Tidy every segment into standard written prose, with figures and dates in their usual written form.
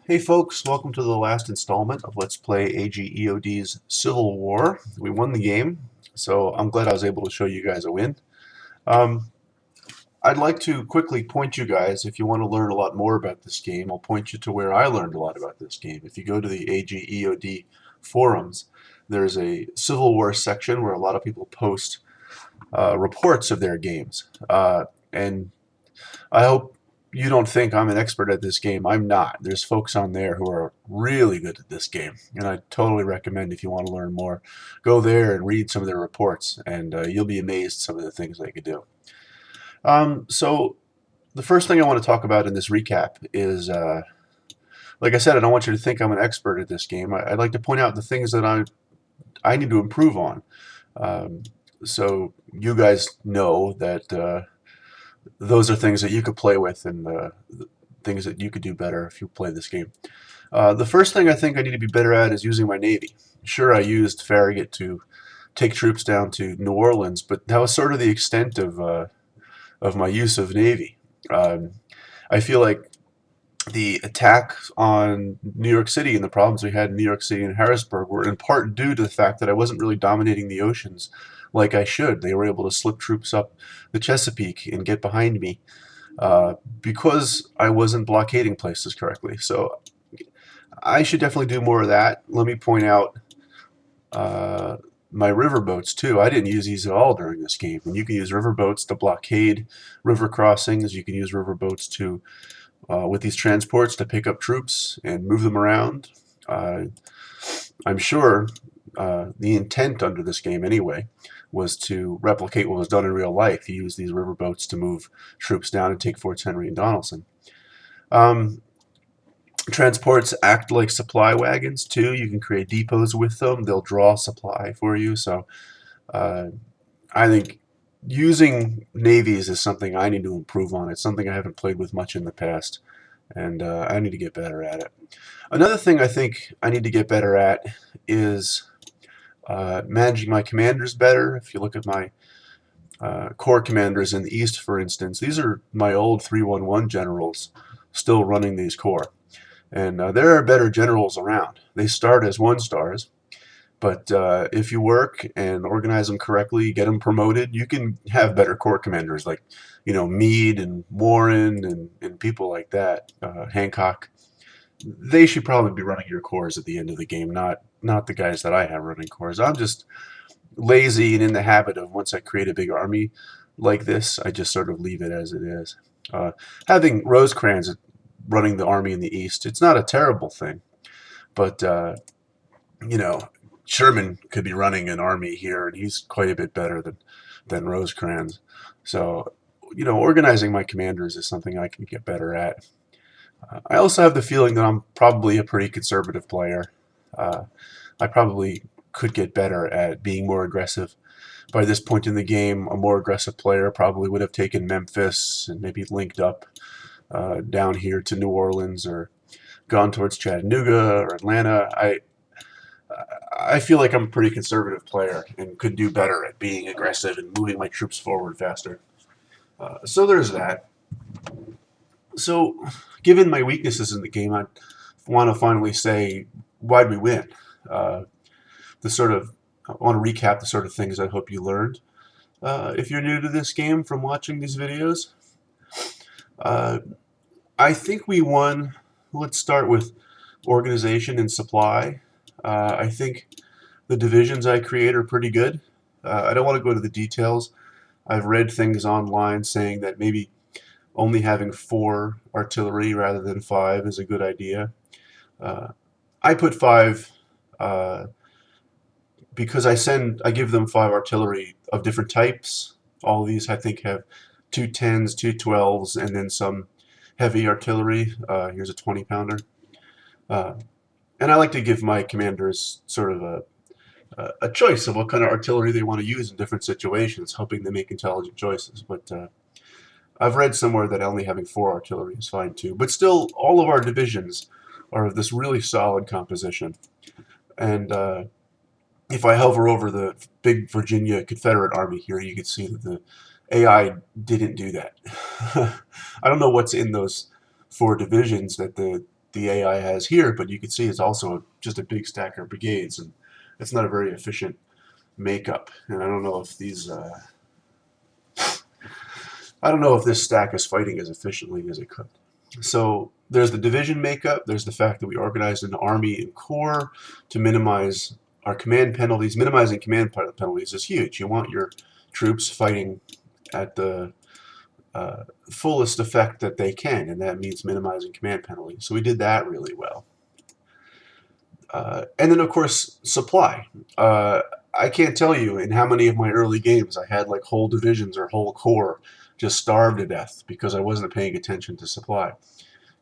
Hey folks, welcome to the last installment of Let's Play AGEOD's Civil War. We won the game, so I'm glad I was able to show you guys a win. Um, I'd like to quickly point you guys, if you want to learn a lot more about this game, I'll point you to where I learned a lot about this game. If you go to the AGEOD forums, there's a Civil War section where a lot of people post reports of their games. And I hope you don't think I'm an expert at this game. I'm not. There's folks on there who are really good at this game, and I totally recommend if you want to learn more, go there and read some of their reports, and you'll be amazed some of the things they could do. So the first thing I want to talk about in this recap is, like I said, I don't want you to think I'm an expert at this game. I'd like to point out the things that I need to improve on. Um, so you guys know that those are things that you could play with and things that you could do better if you play this game. The first thing I think I need to be better at is using my Navy. Sure, I used Farragut to take troops down to New Orleans, but that was sort of the extent of my use of Navy. Um, I feel like the attack on New York City and the problems we had in New York City and Harrisburg were in part due to the fact that I wasn't really dominating the oceans like I should. They were able to slip troops up the Chesapeake and get behind me because I wasn't blockading places correctly. So I should definitely do more of that. Let me point out uh, my river boats too. I didn't use these at all during this game. And you can use river boats to blockade river crossings. You can use river boats to with these transports to pick up troops and move them around. Uh, I'm sure the intent under this game anyway was to replicate what was done in real life. You use these river boats to move troops down and take Forts Henry and Donelson. Um, Transports act like supply wagons too. You can create depots with them. They'll draw supply for you. So uh, I think using navies is something I need to improve on. It's something I haven't played with much in the past, and I need to get better at it. Another thing I think I need to get better at is managing my commanders better. If you look at my corps commanders in the East, for instance, these are my old 311 generals still running these corps. And there are better generals around. They start as 1 stars, but if you work and organize them correctly, get them promoted, you can have better corps commanders like, Meade and Warren and people like that, Hancock. They should probably be running your corps at the end of the game, not the guys that I have running corps. I'm just lazy and in the habit of once I create a big army like this, I just sort of leave it as it is. Having Rosecrans running the army in the East, it's not a terrible thing, but you know, Sherman could be running an army here, and he's quite a bit better than Rosecrans. So, organizing my commanders is something I can get better at. I also have the feeling that I'm probably a pretty conservative player. Uh, I probably could get better at being more aggressive. By this point in the game, a more aggressive player probably would have taken Memphis and maybe linked up down here to New Orleans or gone towards Chattanooga or Atlanta. I feel like I'm a pretty conservative player and could do better at being aggressive and moving my troops forward faster. So there's that. So, given my weaknesses in the game, I want to finally say, why'd we win? Uh, I want to recap the sort of things I hope you learned. If you're new to this game from watching these videos, uh, I think we won. Let's start with organization and supply. I think the divisions I create are pretty good. I don't want to go into the details. I've read things online saying that maybe only having 4 artillery rather than 5 is a good idea. I put 5 because I give them 5 artillery of different types. All of these I think have 2 10s, 2 12s, and then some heavy artillery. Here's a 20-pounder. And I like to give my commanders sort of a choice of what kind of artillery they want to use in different situations, hoping they make intelligent choices. But I've read somewhere that only having 4 artillery is fine too. But still, all of our divisions are of this really solid composition. And if I hover over the big Virginia Confederate Army here, you can see that the AI didn't do that. I don't know what's in those 4 divisions that the the AI has here, but you can see it's also just a big stack of brigades, and it's not a very efficient makeup. And I don't know if this stack is fighting as efficiently as it could. So there's the division makeup. There's the fact that we organized into army and corps to minimize our command penalties. Minimizing command penalties is huge. You want your troops fighting at the fullest effect that they can, and that means minimizing command penalties. So we did that really well. And then, of course, supply. I can't tell you in how many of my early games I had like whole divisions or whole corps just starved to death because I wasn't paying attention to supply.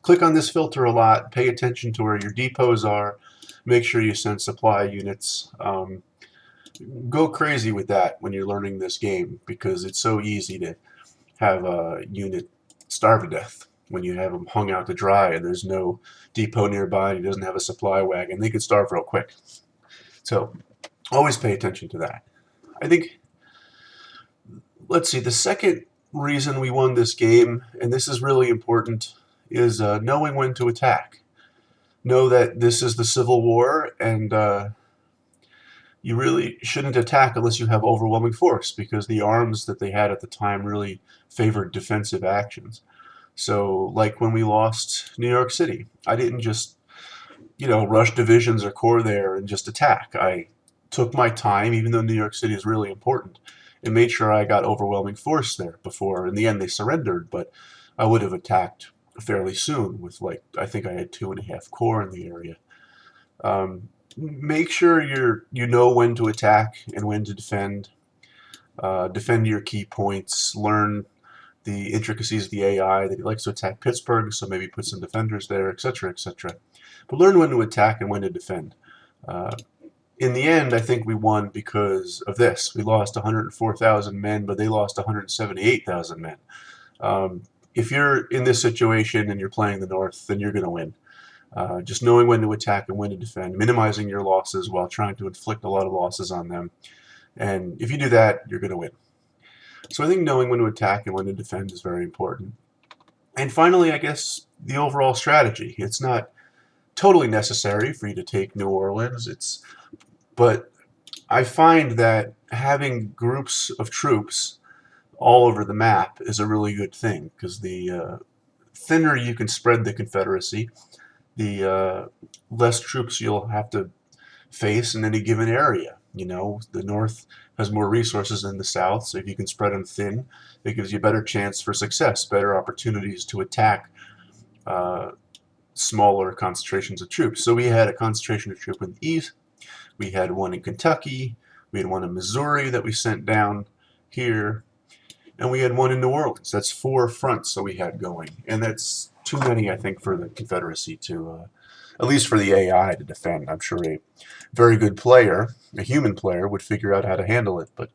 Click on this filter a lot, pay attention to where your depots are, make sure you send supply units. Go crazy with that when you're learning this game because it's so easy to have a unit starve to death when you have them hung out to dry and there's no depot nearby and he doesn't have a supply wagon. They could starve real quick. So always pay attention to that. I think, let's see, the second reason we won this game, and this is really important, is knowing when to attack. Know that this is the Civil War, and you really shouldn't attack unless you have overwhelming force, because the arms that they had at the time really favored defensive actions. So, like when we lost New York City, I didn't just, rush divisions or corps there and just attack. I took my time, even though New York City is really important, and made sure I got overwhelming force there before. In the end, they surrendered, but I would have attacked fairly soon with, like, I think I had 2.5 corps in the area. Make sure you know when to attack and when to defend. Defend your key points. Learn the intricacies of the AI. That he likes to attack Pittsburgh, so maybe put some defenders there, etc., etc. But learn when to attack and when to defend. In the end, I think we won because of this. We lost 104,000 men, but they lost 178,000 men. If you're in this situation and you're playing the North, then you're going to win. Just knowing when to attack and when to defend, minimizing your losses while trying to inflict a lot of losses on them. And if you do that, you're going to win. So I think knowing when to attack and when to defend is very important. And finally, I guess, the overall strategy. It's not totally necessary for you to take New Orleans, but I find that having groups of troops all over the map is a really good thing, because the thinner you can spread the Confederacy, the less troops you'll have to face in any given area. The North has more resources than the South, so if you can spread them thin, it gives you a better chance for success, better opportunities to attack smaller concentrations of troops. So we had a concentration of troops in the East, we had one in Kentucky, we had one in Missouri that we sent down here, and we had one in New Orleans. That's 4 fronts that we had going, and that's too many, I think, for the Confederacy to, at least for the AI to defend. I'm sure a very good player, a human player, would figure out how to handle it, but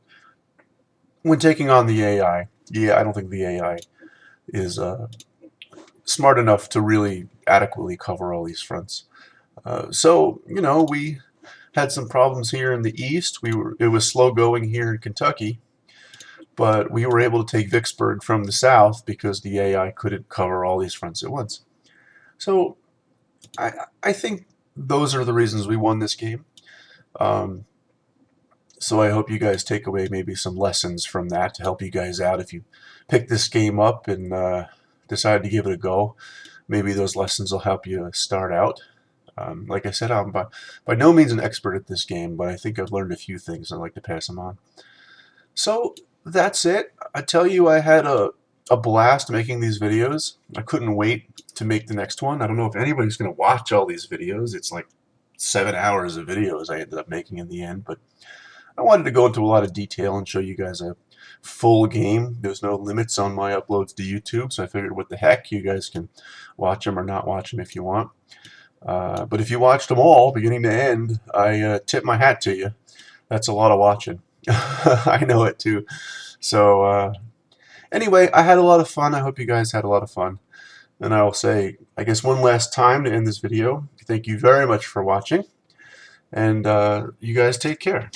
when taking on the AI, yeah, I don't think the AI is smart enough to really adequately cover all these fronts. So, we had some problems here in the East. It was slow going here in Kentucky, but we were able to take Vicksburg from the South because the AI couldn't cover all these fronts at once. So I think those are the reasons we won this game. So I hope you guys take away maybe some lessons from that to help you guys out if you pick this game up and decide to give it a go. Maybe those lessons will help you start out. Like I said, I'm by no means an expert at this game, but I think I've learned a few things. I'd like to pass them on. So that's it. I tell you, I had a blast making these videos. I couldn't wait to make the next one. I don't know if anybody's going to watch all these videos. It's like 7 hours of videos I ended up making in the end, but I wanted to go into a lot of detail and show you guys a full game. There's no limits on my uploads to YouTube, so I figured, what the heck, you guys can watch them or not watch them if you want. But if you watched them all, beginning to end, I tip my hat to you. That's a lot of watching. I know it too. So anyway, I had a lot of fun. I hope you guys had a lot of fun. And I will say, I guess, one last time to end this video, thank you very much for watching. And you guys take care.